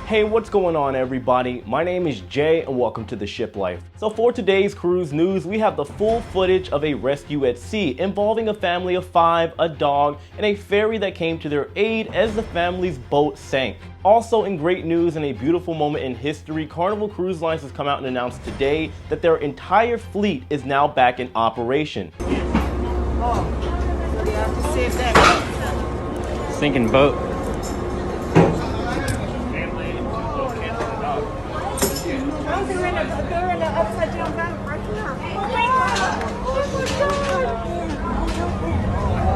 Hey, what's going on everybody? My name is Jay and welcome to the Shiplife. So for today's cruise news, we have the full footage of a rescue at sea involving a family of 5, a dog, and a ferry that came to their aid as the family's boat sank. Also in great news and a beautiful moment in history, Carnival Cruise Lines has come out and announced today that their entire fleet is now back in operation. Oh, so you have to save that. Sinking boat. They're in an upside down boat right here. Oh my God!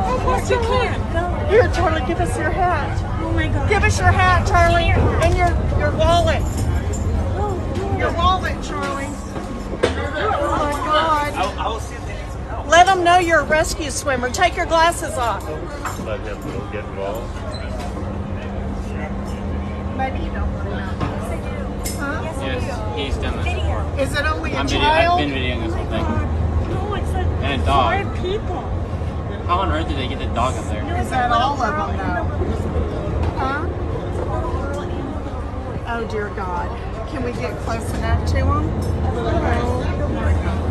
Oh my God! You can't go. Here, Charlie, give us your hat. Oh my God! Give us your hat, Charlie, and your wallet. Your wallet, Charlie. Oh my God! I will see if they need some help. Let them know you're a rescue swimmer. Take your glasses off. Let him get involved. Maybe you don't want to know. Huh? Yes, he's done this before. Is it only a I've child? been videoing this whole thing. No, it's like And a dog. 5 people. How on earth did they get the dog up there? Is that all of them though? Huh? Oh dear God. Can we get close enough to them? Oh my God.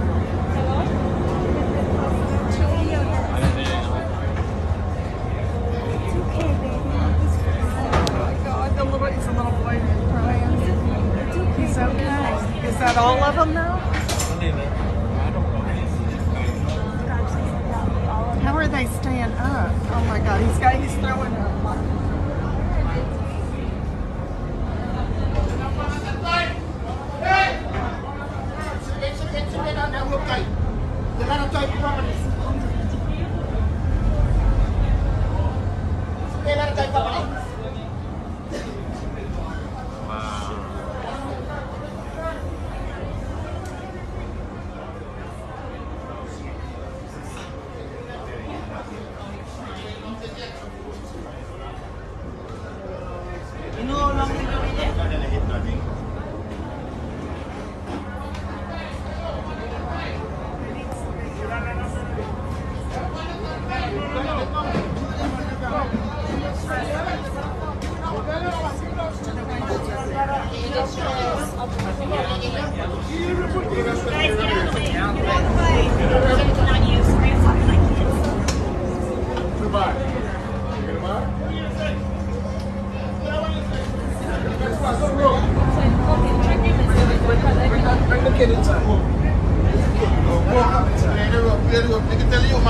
I've been videoing the whole Oh my God. It's a little boy crying. He's okay. Is that all of them now? How are they staying up? Oh my God, he's throwing up.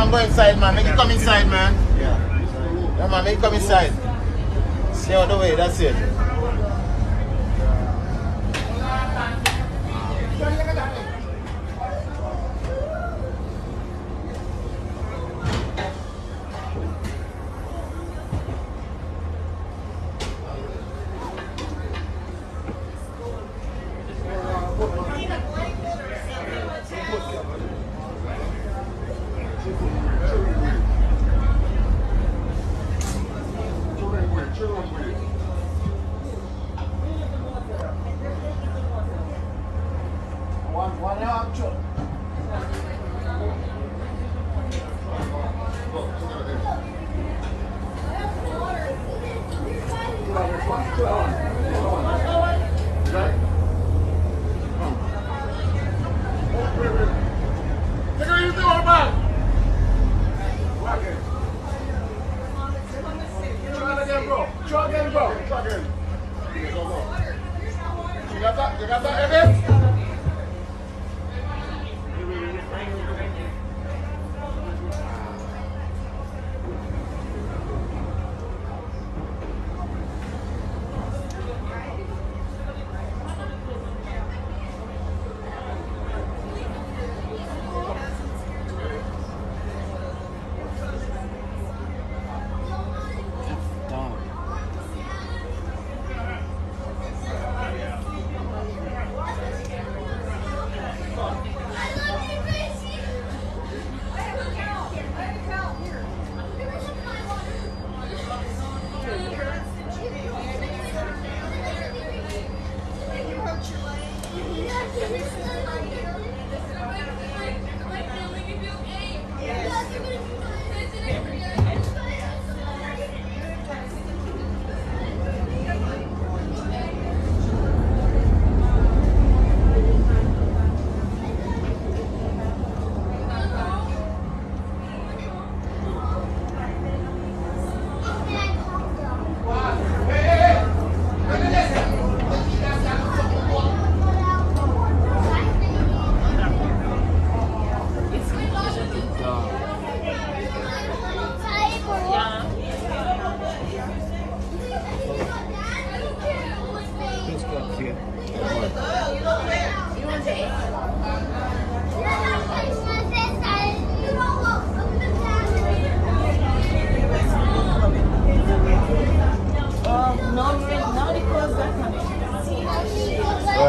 Go inside, man. Make it come inside, man. Yeah, man. Make it come inside. Stay out the way. That's it.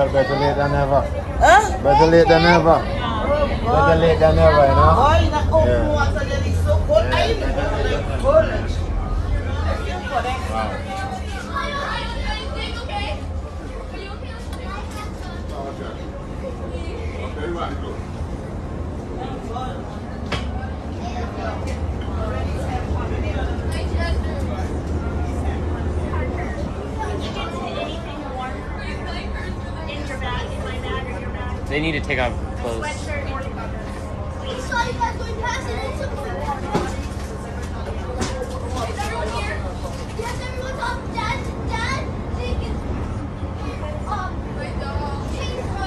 Well, better late than never. Huh? Better late than never. Better late than never, you know? Oh, in the open Yeah. water, then it's so cold. I even go to the college. Wow. They need to take off clothes. We saw you guys going past and it took some water. Is everyone here? Yes, everyone's up. Dad, they can change from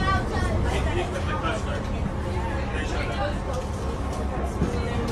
outside.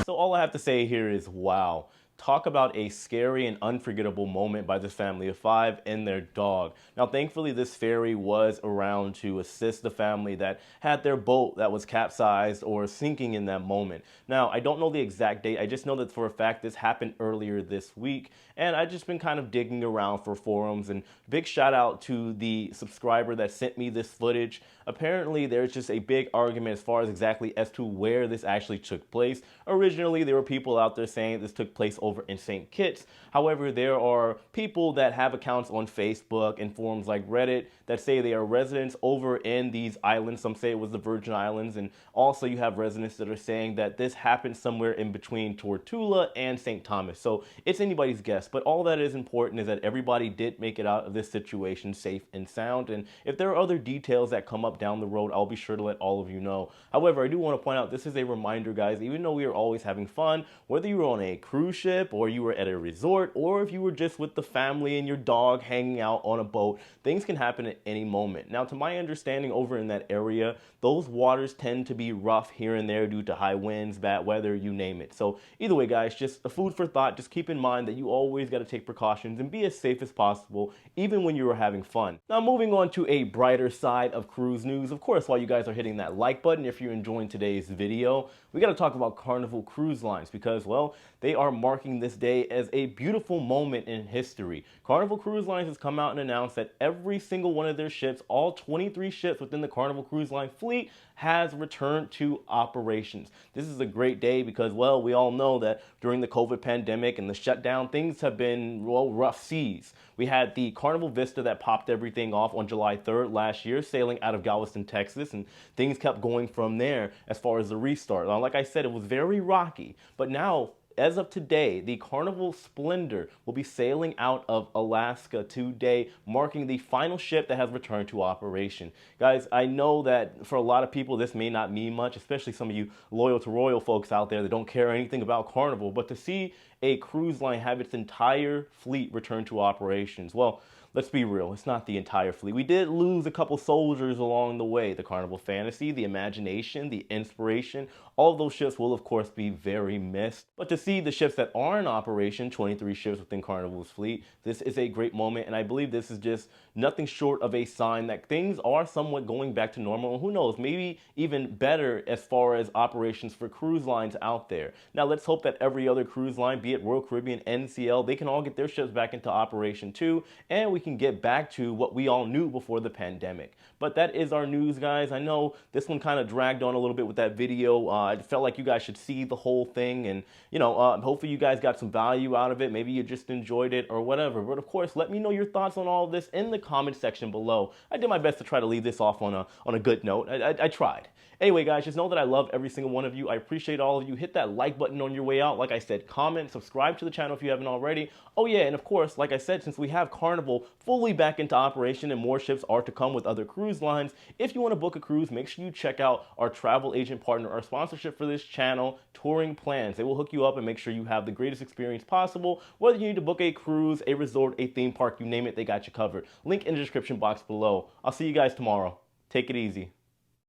So all I have to say here is wow. Talk about a scary and unforgettable moment by this family of 5 and their dog. Now, thankfully, this ferry was around to assist the family that had their boat that was capsized or sinking in that moment. Now, I don't know the exact date. I just know that for a fact this happened earlier this week. And I've just been kind of digging around for forums, and big shout out to the subscriber that sent me this footage. Apparently, there's just a big argument as far as exactly as to where this actually took place. Originally, there were people out there saying this took place over in St. Kitts. However, there are people that have accounts on Facebook and forums like Reddit that say they are residents over in these islands. Some say it was the Virgin Islands, and also you have residents that are saying that this happened somewhere in between Tortuga and St. Thomas. So it's anybody's guess, but all that is important is that everybody did make it out of this situation safe and sound. And if there are other details that come up down the road, I'll be sure to let all of you know. However, I do want to point out, this is a reminder, guys, even though we are always having fun, whether you were on a cruise ship or you were at a resort, or if you were just with the family and your dog hanging out on a boat, things can happen at any moment. Now, to my understanding, over in that area, those waters tend to be rough here and there due to high winds, bad weather, you name it. So either way, guys, just a food for thought. Just keep in mind that you always got to take precautions and be as safe as possible, even when you are having fun. Now, moving on to a brighter side of cruise news. Of course, while you guys are hitting that like button, if you're enjoying today's video, we got to talk about Carnival Cruise Lines because, well, they are marking this day as a beautiful moment in history. Carnival Cruise Lines has come out and announced that every single one of their ships, all 23 ships within the Carnival Cruise Line fleet, has returned to operations. This is a great day because, well, we all know that during the COVID pandemic and the shutdown, things have been, well, rough seas. We had the Carnival Vista that popped everything off on July 3rd last year, sailing out of Galveston, Texas, and things kept going from there as far as the restart. Now, like I said, it was very rocky, but now, as of today, the Carnival Splendor will be sailing out of Alaska today, marking the final ship that has returned to operation. Guys, I know that for a lot of people, this may not mean much, especially some of you loyal to Royal folks out there that don't care anything about Carnival, but to see a cruise line have its entire fleet return to operations, well, let's be real, it's not the entire fleet. We did lose a couple soldiers along the way. The Carnival Fantasy, the Imagination, the Inspiration, all of those ships will of course be very missed. But to see the ships that are in operation, 23 ships within Carnival's fleet, this is a great moment, and I believe this is just nothing short of a sign that things are somewhat going back to normal, and who knows, maybe even better as far as operations for cruise lines out there. Now let's hope that every other cruise line, be it Royal Caribbean, NCL, they can all get their ships back into operation too, and we can get back to what we all knew before the pandemic. But that is our news, guys. I know this one kind of dragged on a little bit with that video. I felt like you guys should see the whole thing, and hopefully you guys got some value out of it. Maybe you just enjoyed it or whatever. But of course, let me know your thoughts on all of this in the comment section below. I did my best to try to leave this off on a good note. I tried. Anyway, guys, just know that I love every single one of you. I appreciate all of you. Hit that like button on your way out. Like I said, comment, subscribe to the channel if you haven't already. Oh yeah, and of course, like I said, since we have Carnival fully back into operation and more ships are to come with other cruise lines, if you want to book a cruise, make sure you check out our travel agent partner, our sponsorship for this channel, Touring Plans. They will hook you up and make sure you have the greatest experience possible. Whether you need to book a cruise, a resort, a theme park, you name it, they got you covered. Link in the description box below. I'll see you guys tomorrow. Take it easy.